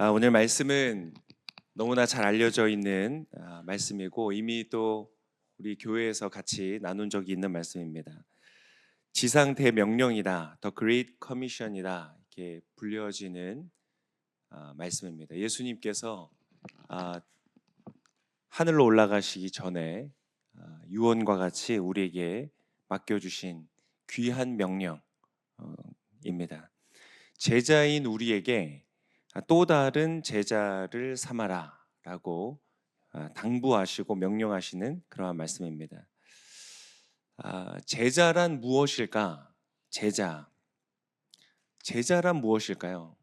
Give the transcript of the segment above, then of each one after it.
오늘 말씀은 너무나 잘 알려져 있는 말씀이고 이미 또 우리 교회에서 같이 나눈 적이 있는 말씀입니다. 지상 대명령이다, The Great Commission이다 이렇게 불려지는 말씀입니다. 예수님께서 아, 하늘로 올라가시기 전에 유언과 같이 우리에게 맡겨주신 귀한 명령입니다. 제자인 우리에게 또 다른 제자를 삼아라라고 당부하시고 명령하시는 그러한 말씀입니다. 제자란 무엇일까? 제자란 무엇일까요?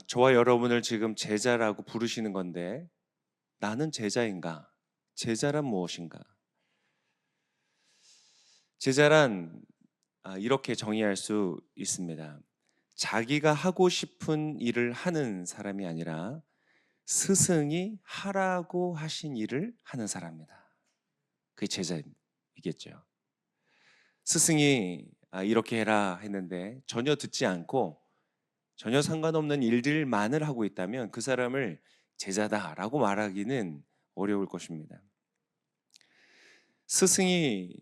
저와 여러분을 지금 제자라고 부르시는 건데 나는 제자인가? 제자란 무엇인가? 제자란 이렇게 정의할 수 있습니다. 자기가 하고 싶은 일을 하는 사람이 아니라 스승이 하라고 하신 일을 하는 사람입니다. 그게 제자이겠죠. 스승이 이렇게 해라 했는데 전혀 듣지 않고 전혀 상관없는 일들만을 하고 있다면 그 사람을 제자다라고 말하기는 어려울 것입니다. 스승이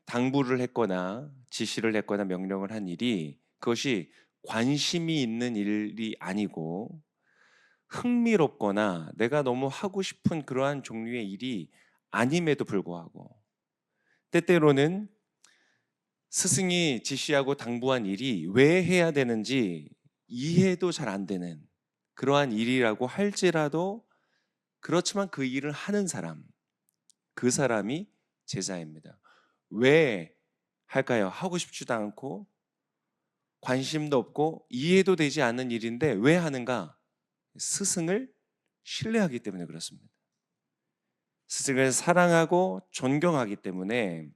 당부를 했거나 지시를 했거나 명령을 한 일이 그것이 관심이 있는 일이 아니고 흥미롭거나 내가 너무 하고 싶은 그러한 종류의 일이 아님에도 불구하고 때때로는 스승이 지시하고 당부한 일이 왜 해야 되는지 이해도 잘 안 되는 그러한 일이라고 할지라도 그렇지만 그 일을 하는 사람, 그 사람이 제자입니다. 왜 할까요? 하고 싶지도 않고 관심도 없고 이해도 되지 않는 일인데 왜 하는가? 스승을 신뢰하기 때문에 그렇습니다. 스승을 사랑하고 존경하기 때문에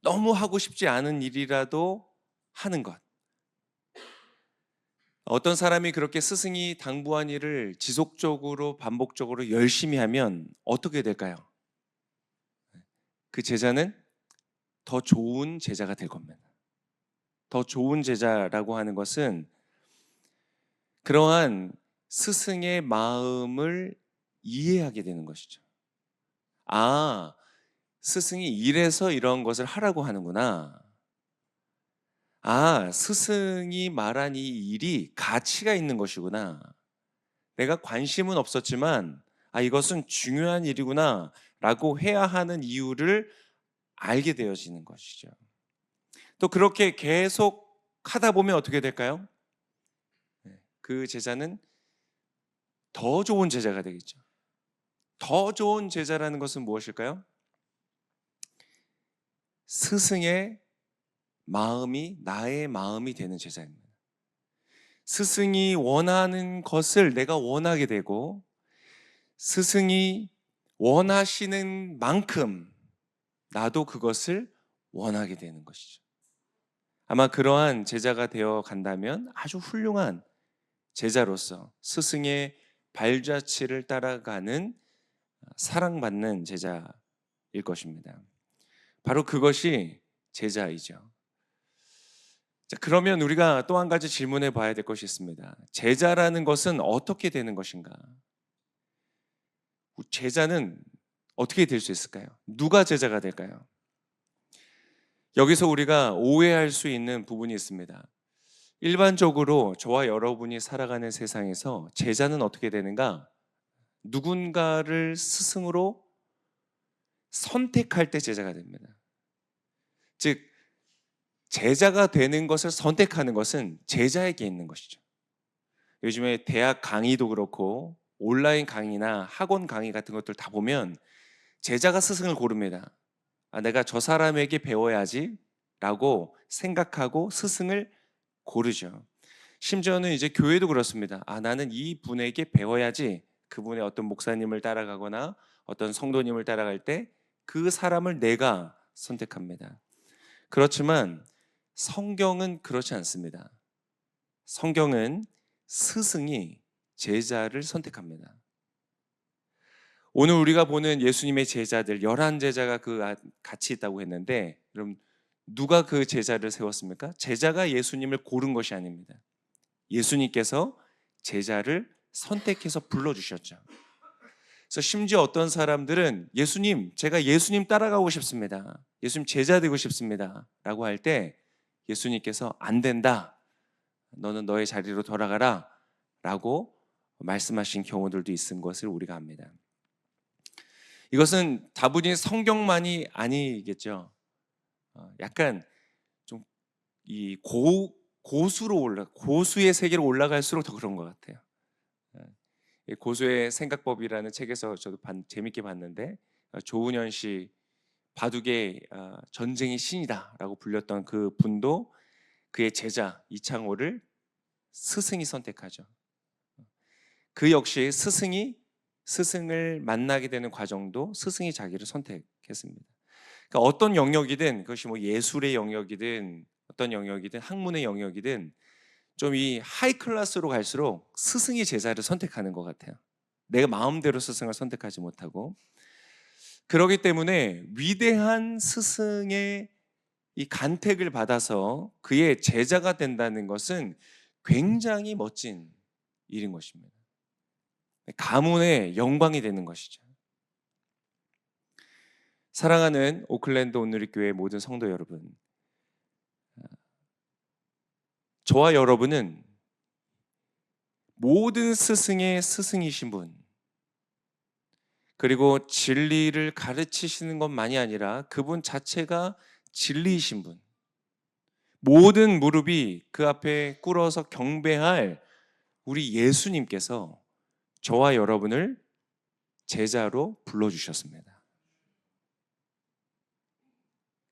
너무 하고 싶지 않은 일이라도 하는 것. 어떤 사람이 그렇게 스승이 당부한 일을 지속적으로 반복적으로 열심히 하면 어떻게 될까요? 그 제자는 더 좋은 제자가 될 겁니다. 더 좋은 제자라고 하는 것은 그러한 스승의 마음을 이해하게 되는 것이죠. 스승이 이래서 이런 것을 하라고 하는구나. 스승이 말한 이 일이 가치가 있는 것이구나. 내가 관심은 없었지만, 이것은 중요한 일이구나. 라고 해야 하는 이유를 알게 되어지는 것이죠. 또 그렇게 계속 하다 보면 어떻게 될까요? 그 제자는 더 좋은 제자가 되겠죠. 더 좋은 제자라는 것은 무엇일까요? 스승의 마음이 나의 마음이 되는 제자입니다. 스승이 원하는 것을 내가 원하게 되고 스승이 원하시는 만큼 나도 그것을 원하게 되는 것이죠. 아마 그러한 제자가 되어 간다면 아주 훌륭한 제자로서 스승의 발자취를 따라가는 사랑받는 제자일 것입니다. 바로 그것이 제자이죠. 자, 그러면 우리가 또 한 가지 질문해 봐야 될 것이 있습니다. 제자라는 것은 어떻게 되는 것인가? 제자는 어떻게 될 수 있을까요? 누가 제자가 될까요? 여기서 우리가 오해할 수 있는 부분이 있습니다. 일반적으로 저와 여러분이 살아가는 세상에서 제자는 어떻게 되는가? 누군가를 스승으로 선택할 때 제자가 됩니다. 즉, 제자가 되는 것을 선택하는 것은 제자에게 있는 것이죠. 요즘에 대학 강의도 그렇고 온라인 강의나 학원 강의 같은 것들 다 보면 제자가 스승을 고릅니다. 내가 저 사람에게 배워야지 라고 생각하고 스승을 고르죠. 심지어는 이제 교회도 그렇습니다. 나는 이 분에게 배워야지. 그분의 어떤 목사님을 따라가거나 어떤 성도님을 따라갈 때 그 사람을 내가 선택합니다. 그렇지만 성경은 그렇지 않습니다. 성경은 스승이 제자를 선택합니다. 오늘 우리가 보는 예수님의 제자들 11제자가 같이 있다고 했는데 그럼 누가 그 제자를 세웠습니까? 제자가 예수님을 고른 것이 아닙니다. 예수님께서 제자를 선택해서 불러주셨죠. 그래서 심지어 어떤 사람들은 예수님, 제가 예수님 따라가고 싶습니다. 예수님 제자 되고 싶습니다. 라고 할 때 예수님께서 안 된다. 너는 너의 자리로 돌아가라. 라고 말씀하신 경우들도 있은 것을 우리가 압니다. 이것은 다분히 성경만이 아니겠죠. 약간 좀 이 고수의 세계로 올라갈수록 더 그런 것 같아요. 고수의 생각법이라는 책에서 저도 재밌게 봤는데 조은현 씨 바둑의 전쟁의 신이다라고 불렸던 그 분도 그의 제자 이창호를 스승이 선택하죠. 그 역시 스승을 만나게 되는 과정도 스승이 자기를 선택했습니다. 그러니까 어떤 영역이든 그것이 뭐 예술의 영역이든 어떤 영역이든 학문의 영역이든 좀 이 하이 클래스로 갈수록 스승이 제자를 선택하는 것 같아요. 내가 마음대로 스승을 선택하지 못하고. 그렇기 때문에 위대한 스승의 이 간택을 받아서 그의 제자가 된다는 것은 굉장히 멋진 일인 것입니다. 가문의 영광이 되는 것이죠. 사랑하는 오클랜드 온누리교회 모든 성도 여러분, 저와 여러분은 모든 스승의 스승이신 분, 그리고 진리를 가르치시는 것만이 아니라 그분 자체가 진리이신 분, 모든 무릎이 그 앞에 꿇어서 경배할 우리 예수님께서 저와 여러분을 제자로 불러주셨습니다.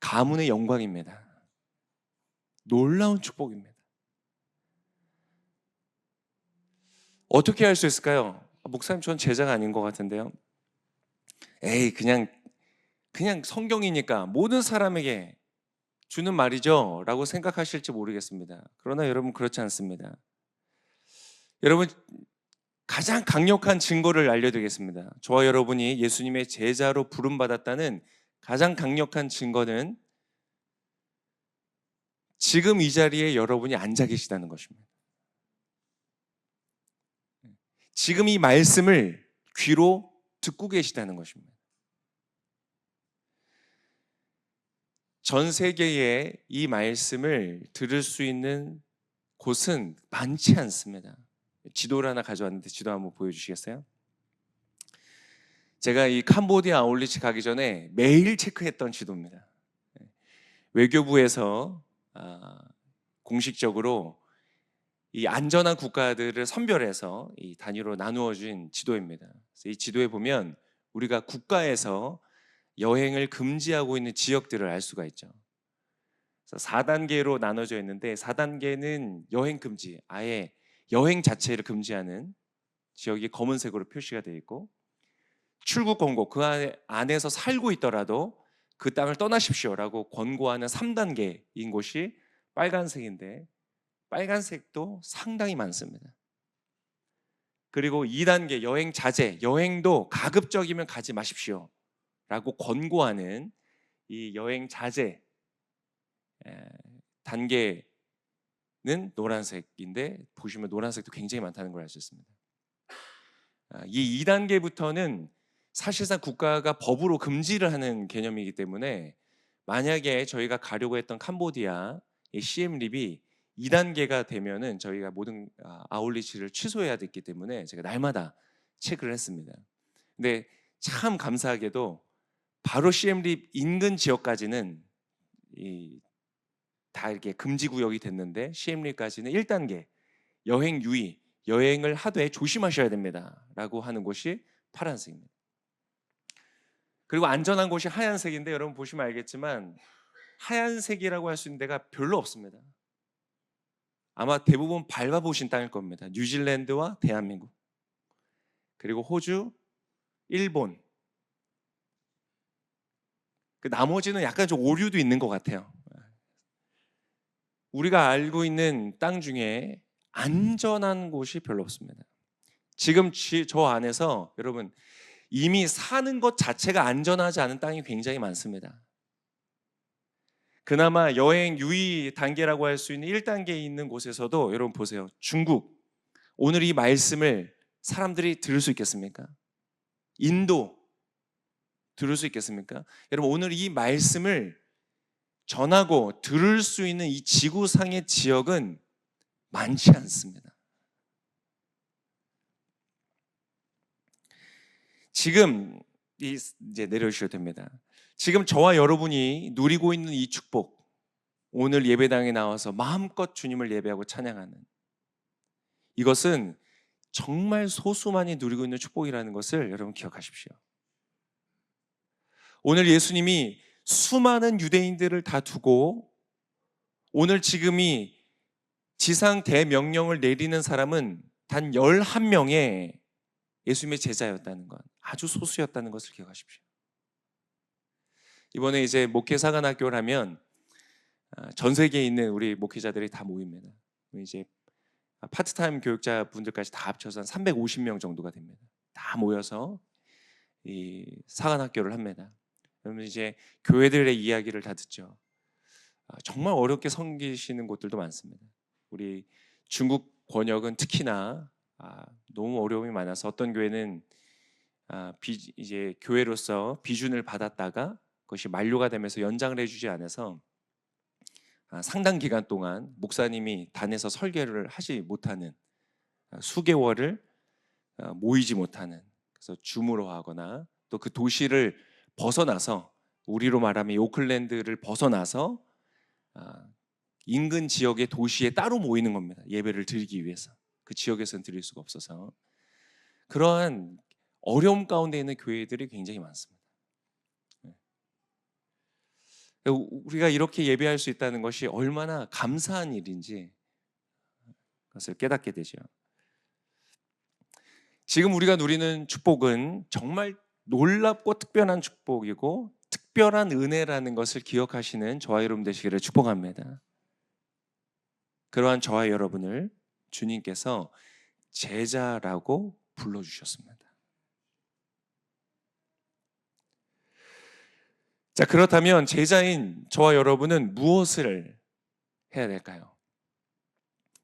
가문의 영광입니다. 놀라운 축복입니다. 어떻게 할 수 있을까요? 목사님, 전 제자가 아닌 것 같은데요. 에이, 그냥 성경이니까 모든 사람에게 주는 말이죠 라고 생각하실지 모르겠습니다. 그러나 여러분, 그렇지 않습니다. 여러분, 가장 강력한 증거를 알려드리겠습니다. 저와 여러분이 예수님의 제자로 부름받았다는 가장 강력한 증거는 지금 이 자리에 여러분이 앉아 계시다는 것입니다. 지금 이 말씀을 귀로 듣고 계시다는 것입니다. 전 세계에 이 말씀을 들을 수 있는 곳은 많지 않습니다. 지도를 하나 가져왔는데 지도 한번 보여주시겠어요? 제가 이 캄보디아 아울리치 가기 전에 매일 체크했던 지도입니다. 외교부에서 공식적으로 이 안전한 국가들을 선별해서 이 단위로 나누어 준 지도입니다. 그래서 이 지도에 보면 우리가 국가에서 여행을 금지하고 있는 지역들을 알 수가 있죠. 그래서 4단계로 나눠져 있는데 4단계는 여행 금지, 아예 여행 자체를 금지하는 지역이 검은색으로 표시가 되어 있고, 출국 권고, 그 안에서 살고 있더라도 그 땅을 떠나십시오라고 권고하는 3단계인 곳이 빨간색인데, 빨간색도 상당히 많습니다. 그리고 2단계 여행 자제, 여행도 가급적이면 가지 마십시오 라고 권고하는 이 여행 자제 단계는 노란색인데, 보시면 노란색도 굉장히 많다는 걸 알 수 있습니다. 이 2단계부터는 사실상 국가가 법으로 금지를 하는 개념이기 때문에 만약에 저희가 가려고 했던 캄보디아 시엠립이 2단계가 되면은 저희가 모든 아울리치를 취소해야 됐기 때문에 제가 날마다 체크를 했습니다. 근데 참 감사하게도 바로 시엠립 인근 지역까지는 다 이렇게 금지 구역이 됐는데, 시엠립까지는 1단계 여행 유의, 여행을 하되 조심하셔야 됩니다 라고 하는 곳이 파란색입니다. 그리고 안전한 곳이 하얀색인데, 여러분 보시면 알겠지만 하얀색이라고 할 수 있는 데가 별로 없습니다. 아마 대부분 밟아보신 땅일 겁니다. 뉴질랜드와 대한민국, 그리고 호주, 일본, 그 나머지는 약간 좀 오류도 있는 것 같아요. 우리가 알고 있는 땅 중에 안전한 곳이 별로 없습니다. 지금 저 안에서 여러분 이미 사는 것 자체가 안전하지 않은 땅이 굉장히 많습니다. 그나마 여행 유의 단계라고 할 수 있는 1단계에 있는 곳에서도 여러분 보세요. 중국. 오늘 이 말씀을 사람들이 들을 수 있겠습니까? 인도 들을 수 있겠습니까? 여러분 오늘 이 말씀을 전하고 들을 수 있는 이 지구상의 지역은 많지 않습니다. 지금 이제 내려주셔도 됩니다. 지금 저와 여러분이 누리고 있는 이 축복, 오늘 예배당에 나와서 마음껏 주님을 예배하고 찬양하는 이것은 정말 소수만이 누리고 있는 축복이라는 것을 여러분 기억하십시오. 오늘 예수님이 수많은 유대인들을 다 두고 오늘 지금이 지상 대명령을 내리는 사람은 단 11명의 예수님의 제자였다는 것, 아주 소수였다는 것을 기억하십시오. 이번에 이제 목회 사관학교를 하면 전 세계에 있는 우리 목회자들이 다 모입니다. 이제 파트타임 교육자분들까지 다 합쳐서 한 350명 정도가 됩니다. 다 모여서 이 사관학교를 합니다. 그러면 이제 교회들의 이야기를 다 듣죠. 정말 어렵게 섬기시는 곳들도 많습니다. 우리 중국 권역은 특히나 너무 어려움이 많아서 어떤 교회는 이제 교회로서 비준을 받았다가 그것이 만료가 되면서 연장을 해주지 않아서 상당 기간 동안 목사님이 단에서 설교를 하지 못하는 수개월을 모이지 못하는, 그래서 줌으로 하거나 또 그 도시를 벗어나서, 우리로 말하면 오클랜드를 벗어나서 인근 지역의 도시에 따로 모이는 겁니다. 예배를 드리기 위해서. 그 지역에서는 드릴 수가 없어서. 그러한 어려움 가운데 있는 교회들이 굉장히 많습니다. 우리가 이렇게 예배할 수 있다는 것이 얼마나 감사한 일인지 그것을 깨닫게 되죠. 지금 우리가 누리는 축복은 정말 놀랍고 특별한 축복이고 특별한 은혜라는 것을 기억하시는 저와 여러분 되시기를 축복합니다. 그러한 저와 여러분을 주님께서 제자라고 불러주셨습니다. 자, 그렇다면 제자인 저와 여러분은 무엇을 해야 될까요?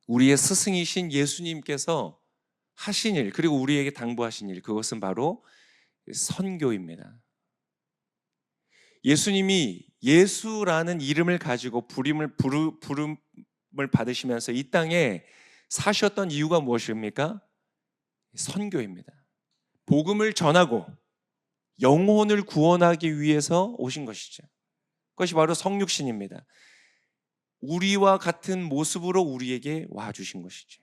우리의 스승이신 예수님께서 하신 일, 그리고 우리에게 당부하신 일, 그것은 바로 선교입니다. 예수님이 예수라는 이름을 가지고 부름을 받으시면서 이 땅에 사셨던 이유가 무엇입니까? 선교입니다. 복음을 전하고 영혼을 구원하기 위해서 오신 것이죠. 그것이 바로 성육신입니다. 우리와 같은 모습으로 우리에게 와주신 것이죠.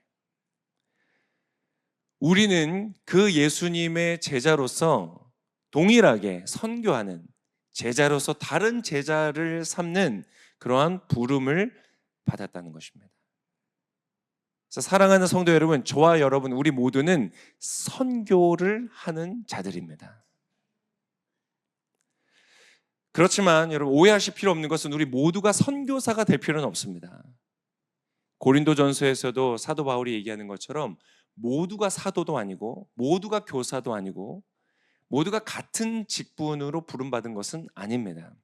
우리는 그 예수님의 제자로서 동일하게 선교하는 제자로서 다른 제자를 삼는 그러한 부름을 받았다는 것입니다. 그래서 사랑하는 성도 여러분, 저와 여러분 우리 모두는 선교를 하는 자들입니다. 그렇지만 여러분 오해하실 필요 없는 것은 우리 모두가 선교사가 될 필요는 없습니다. 고린도전서에서도 사도 바울이 얘기하는 것처럼 모두가 사도도 아니고 모두가 교사도 아니고 모두가 같은 직분으로 부름받은 것은 아닙니다.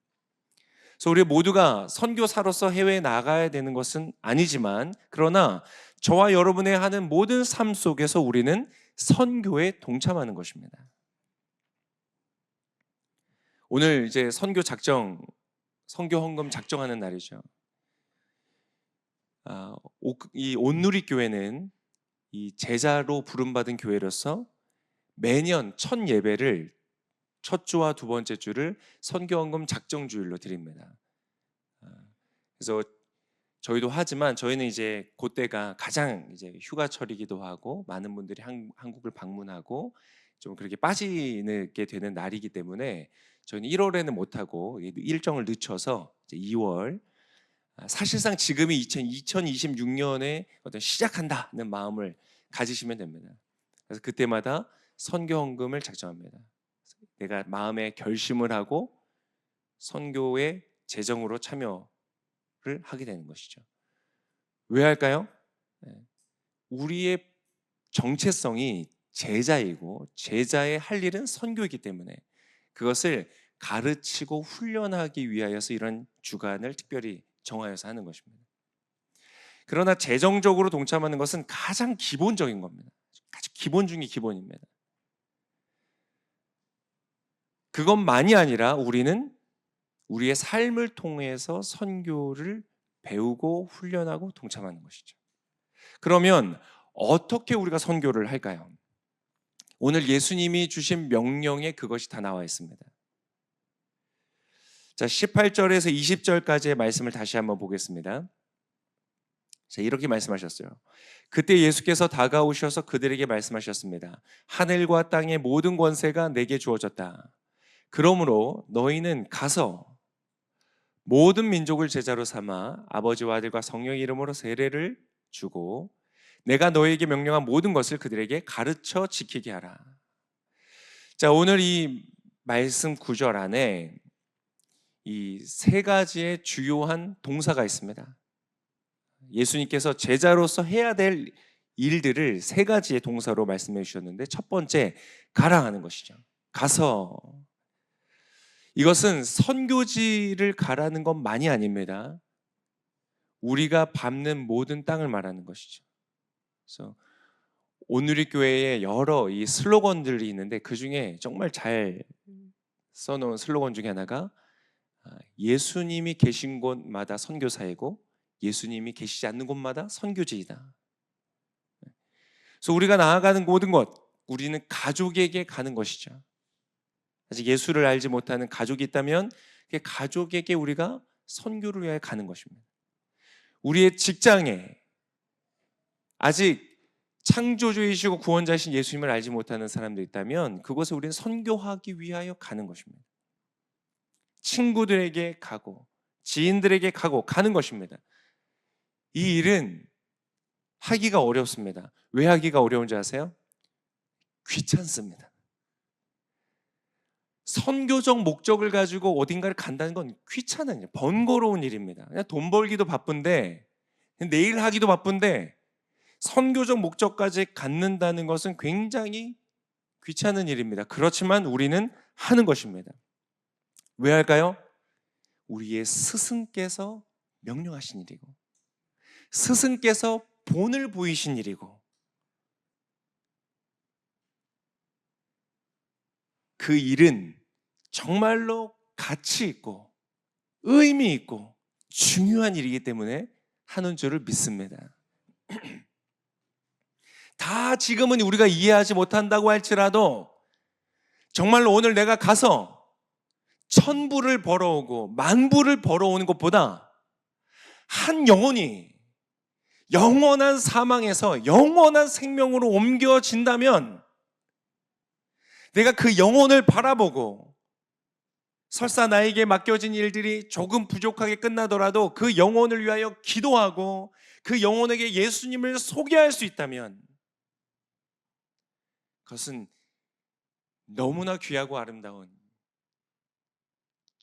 그래서 우리 모두가 선교사로서 해외에 나가야 되는 것은 아니지만, 그러나 저와 여러분의 하는 모든 삶 속에서 우리는 선교에 동참하는 것입니다. 오늘 이제 선교 헌금 작정하는 날이죠. 이 온누리 교회는 이 제자로 부름받은 교회로서 매년 첫 예배를 첫 주와 두 번째 주를 선교헌금 작정 주일로 드립니다. 그래서 저희도 하지만 저희는 이제 그때가 가장 이제 휴가철이기도 하고 많은 분들이 한국을 방문하고 좀 그렇게 빠지게 되는 날이기 때문에 저희는 1월에는 못하고 일정을 늦춰서 이제 2월, 사실상 지금이 2026년에 어떤 시작한다는 마음을 가지시면 됩니다. 그래서 그때마다 선교헌금을 작정합니다. 내가 마음에 결심을 하고 선교의 재정으로 참여를 하게 되는 것이죠. 왜 할까요? 우리의 정체성이 제자이고 제자의 할 일은 선교이기 때문에 그것을 가르치고 훈련하기 위하여서 이런 주간을 특별히 정하여서 하는 것입니다. 그러나 재정적으로 동참하는 것은 가장 기본적인 겁니다. 가장 기본 중의 기본입니다. 그것만이 아니라 우리는 우리의 삶을 통해서 선교를 배우고 훈련하고 동참하는 것이죠. 그러면 어떻게 우리가 선교를 할까요? 오늘 예수님이 주신 명령에 그것이 다 나와 있습니다. 자, 18절에서 20절까지의 말씀을 다시 한번 보겠습니다. 자, 이렇게 말씀하셨어요. 그때 예수께서 다가오셔서 그들에게 말씀하셨습니다. 하늘과 땅의 모든 권세가 내게 주어졌다. 그러므로 너희는 가서 모든 민족을 제자로 삼아 아버지와 아들과 성령의 이름으로 세례를 주고 내가 너희에게 명령한 모든 것을 그들에게 가르쳐 지키게 하라. 자, 오늘 이 말씀 구절 안에 이 세 가지의 주요한 동사가 있습니다. 예수님께서 제자로서 해야 될 일들을 세 가지의 동사로 말씀해 주셨는데, 첫 번째, 가라 하는 것이죠. 가서. 이것은 선교지를 가라는 것만이 아닙니다. 우리가 밟는 모든 땅을 말하는 것이죠. 그래서 오누리 교회에 여러 이 슬로건들이 있는데 그 중에 정말 잘 써놓은 슬로건 중에 하나가 예수님이 계신 곳마다 선교사이고 예수님이 계시지 않는 곳마다 선교지이다. 그래서 우리가 나아가는 모든 것, 우리는 가족에게 가는 것이죠. 아직 예수를 알지 못하는 가족이 있다면 그 가족에게 우리가 선교를 위해 가는 것입니다. 우리의 직장에 아직 창조주이시고 구원자이신 예수님을 알지 못하는 사람들이 있다면 그곳에 우리는 선교하기 위하여 가는 것입니다. 친구들에게 가고 지인들에게 가고 가는 것입니다. 이 일은 하기가 어렵습니다. 왜 하기가 어려운지 아세요? 귀찮습니다. 선교적 목적을 가지고 어딘가를 간다는 건 귀찮은 일, 번거로운 일입니다. 그냥 돈 벌기도 바쁜데, 내일 하기도 바쁜데 선교적 목적까지 갖는다는 것은 굉장히 귀찮은 일입니다. 그렇지만 우리는 하는 것입니다. 왜 할까요? 우리의 스승께서 명령하신 일이고 스승께서 본을 보이신 일이고 그 일은 정말로 가치 있고 의미 있고 중요한 일이기 때문에 하는 줄을 믿습니다. 다 지금은 우리가 이해하지 못한다고 할지라도 정말로 오늘 내가 가서 1000부를 벌어오고 10,000부를 벌어오는 것보다 한 영혼이 영원한 사망에서 영원한 생명으로 옮겨진다면 내가 그 영혼을 바라보고 설사 나에게 맡겨진 일들이 조금 부족하게 끝나더라도 그 영혼을 위하여 기도하고 그 영혼에게 예수님을 소개할 수 있다면 그것은 너무나 귀하고 아름다운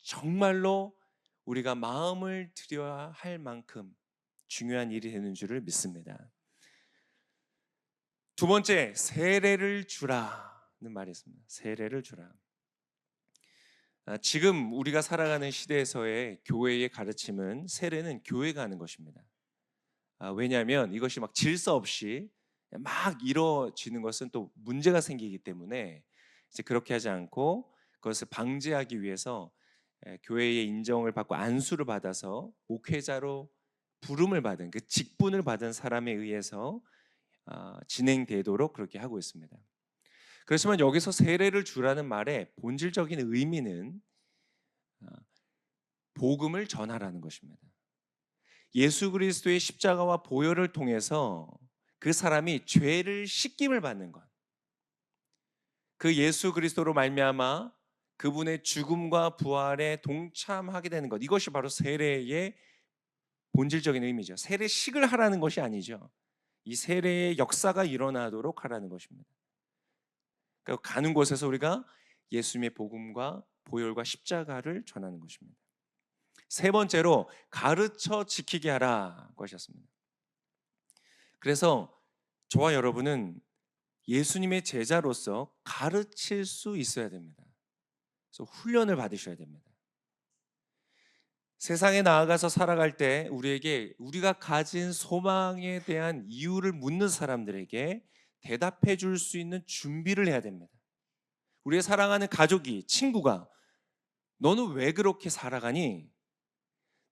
정말로 우리가 마음을 들여야 할 만큼 중요한 일이 되는 줄을 믿습니다. 두 번째, 세례를 주라는 말이 있습니다. 세례를 주라. 지금 우리가 살아가는 시대에서의 교회의 가르침은 세례는 교회가 하는 것입니다. 왜냐하면 이것이 막 질서 없이 막 이루어지는 것은 또 문제가 생기기 때문에 이제 그렇게 하지 않고 그것을 방지하기 위해서 교회의 인정을 받고 안수를 받아서 목회자로 부름을 받은 그 직분을 받은 사람에 의해서 진행되도록 그렇게 하고 있습니다. 그렇지만 여기서 세례를 주라는 말의 본질적인 의미는 복음을 전하라는 것입니다. 예수 그리스도의 십자가와 보혈을 통해서 그 사람이 죄를 씻김을 받는 것, 그 예수 그리스도로 말미암아 그분의 죽음과 부활에 동참하게 되는 것, 이것이 바로 세례의 본질적인 의미죠. 세례식을 하라는 것이 아니죠. 이 세례의 역사가 일어나도록 하라는 것입니다. 그러니까 가는 곳에서 우리가 예수님의 복음과 보혈과 십자가를 전하는 것입니다. 세 번째로 가르쳐 지키게 하라고 하셨습니다. 그래서 저와 여러분은 예수님의 제자로서 가르칠 수 있어야 됩니다. 그래서 훈련을 받으셔야 됩니다. 세상에 나아가서 살아갈 때 우리에게 우리가 가진 소망에 대한 이유를 묻는 사람들에게 대답해 줄 수 있는 준비를 해야 됩니다. 우리의 사랑하는 가족이, 친구가 너는 왜 그렇게 살아가니?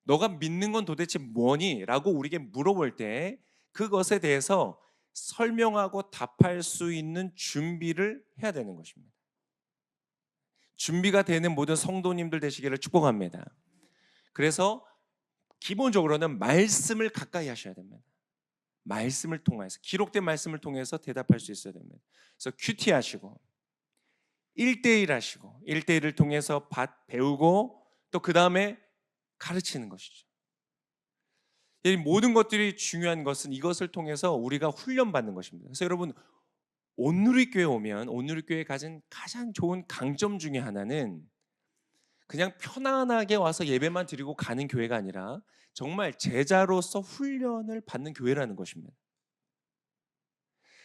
너가 믿는 건 도대체 뭐니? 라고 우리에게 물어볼 때 그것에 대해서 설명하고 답할 수 있는 준비를 해야 되는 것입니다. 준비가 되는 모든 성도님들 되시기를 축복합니다. 그래서 기본적으로는 말씀을 가까이 하셔야 됩니다. 말씀을 통해서, 기록된 말씀을 통해서 대답할 수 있어야 됩니다. 그래서 큐티 하시고 1대1 하시고 1대1을 통해서 배우고 또 그 다음에 가르치는 것이죠. 이 모든 것들이 중요한 것은 이것을 통해서 우리가 훈련받는 것입니다. 그래서 여러분, 온누리교회 오면 온누리교회에 가진 가장 좋은 강점 중에 하나는 그냥 편안하게 와서 예배만 드리고 가는 교회가 아니라 정말 제자로서 훈련을 받는 교회라는 것입니다.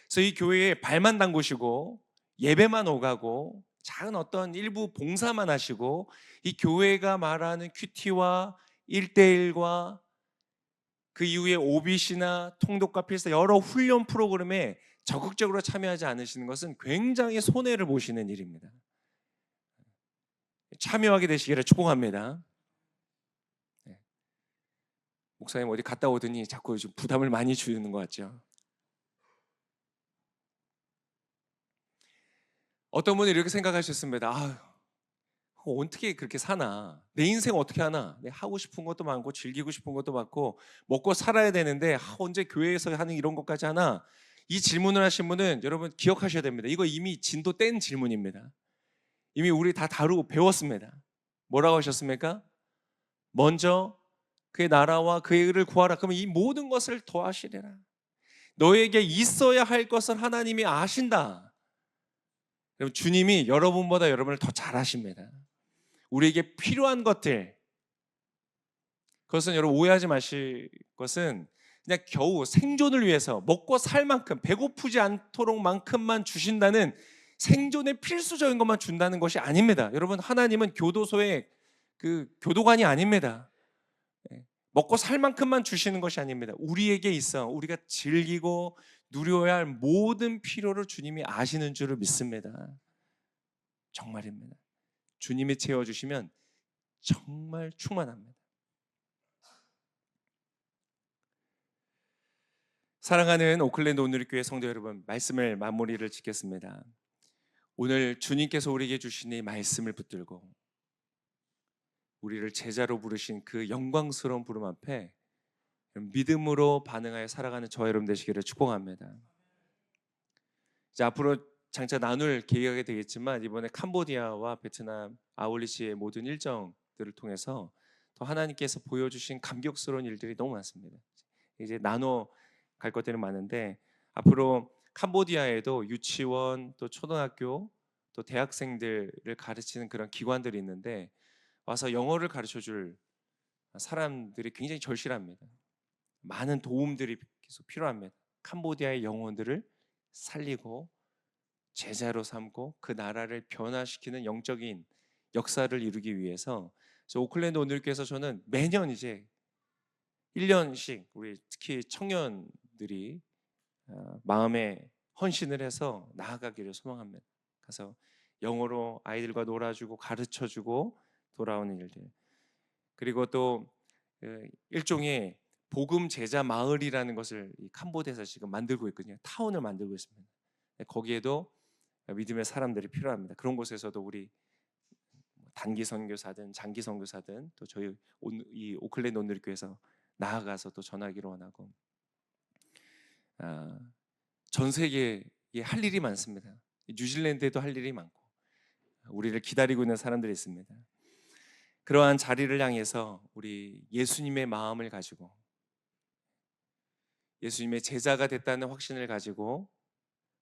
그래서 이 교회에 발만 담그시고 예배만 오가고 작은 어떤 일부 봉사만 하시고 이 교회가 말하는 큐티와 1대1과 그 이후에 오빗이나 통독과 필사 여러 훈련 프로그램에 적극적으로 참여하지 않으시는 것은 굉장히 손해를 보시는 일입니다. 참여하게 되시기를 축복합니다. 네. 목사님 어디 갔다 오더니 자꾸 좀 부담을 많이 주는 것 같죠. 어떤 분은 이렇게 생각하셨습니다. 어떻게 그렇게 사나? 내 인생 어떻게 하나? 내 하고 싶은 것도 많고 즐기고 싶은 것도 많고 먹고 살아야 되는데 언제 교회에서 하는 이런 것까지 하나? 이 질문을 하신 분은 여러분 기억하셔야 됩니다. 이거 이미 진도 뗀 질문입니다. 이미 우리 다 다루고 배웠습니다. 뭐라고 하셨습니까? 먼저 그의 나라와 그의 의를 구하라. 그러면 이 모든 것을 더하시리라. 너에게 있어야 할 것을 하나님이 아신다. 여러분, 주님이 여러분보다 여러분을 더 잘 아십니다. 우리에게 필요한 것들, 그것은 여러분 오해하지 마실 것은 그냥 겨우 생존을 위해서 먹고 살 만큼 배고프지 않도록 만큼만 주신다는 생존의 필수적인 것만 준다는 것이 아닙니다. 여러분, 하나님은 교도소의 그 교도관이 아닙니다. 먹고 살 만큼만 주시는 것이 아닙니다. 우리에게 있어 우리가 즐기고 누려야 할 모든 필요를 주님이 아시는 줄을 믿습니다. 정말입니다. 주님이 채워주시면 정말 충만합니다. 사랑하는 오클랜드 온누리교회 성도 여러분, 말씀을 마무리를 짓겠습니다. 오늘 주님께서 우리에게 주신 이 말씀을 붙들고 우리를 제자로 부르신 그 영광스러운 부름 앞에 믿음으로 반응하여 살아가는 저와 여러분 되시기를 축복합니다. 이제 앞으로 장차 나눌 계획이 되겠지만 이번에 캄보디아와 베트남 아울리시의 모든 일정들을 통해서 또 하나님께서 보여주신 감격스러운 일들이 너무 많습니다. 이제 나눠 갈 것들은 많은데 앞으로 캄보디아에도 유치원 또 초등학교 또 대학생들을 가르치는 그런 기관들이 있는데 와서 영어를 가르쳐 줄 사람들이 굉장히 절실합니다. 많은 도움들이 계속 필요합니다. 캄보디아의 영혼들을 살리고 제자로 삼고 그 나라를 변화시키는 영적인 역사를 이루기 위해서 오클랜드 온누리교회에서 저는 매년 이제 1년씩 우리 특히 청년들이 마음에 헌신을 해서 나아가기를 소망합니다. 가서 영어로 아이들과 놀아주고 가르쳐주고 돌아오는 일들, 그리고 또 일종의 복음 제자 마을이라는 것을 이 캄보디아에서 지금 만들고 있거든요. 타운을 만들고 있습니다. 거기에도 믿음의 사람들이 필요합니다. 그런 곳에서도 우리 단기 선교사든 장기 선교사든 또 저희 이 오클랜드 온누리교회에서 나아가서 또 전하기를 원하고, 전 세계에 할 일이 많습니다. 뉴질랜드에도 할 일이 많고 우리를 기다리고 있는 사람들이 있습니다. 그러한 자리를 향해서 우리 예수님의 마음을 가지고 예수님의 제자가 됐다는 확신을 가지고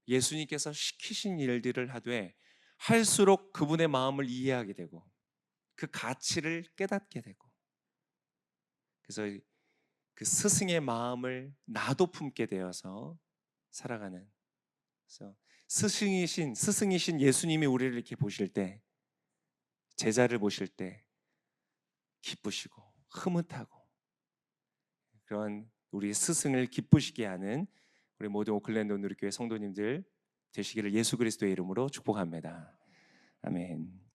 예수님께서 시키신 일들을 하되 할수록 그분의 마음을 이해하게 되고 그 가치를 깨닫게 되고, 그래서 그 스승의 마음을 나도 품게 되어서 살아가는, 그래서 스승이신 예수님이 우리를 이렇게 보실 때 제자를 보실 때 기쁘시고 흐뭇하고 그런 우리 스승을 기쁘시게 하는 우리 모든 오클랜드 온누리교회 성도님들 되시기를 예수 그리스도의 이름으로 축복합니다. 아멘.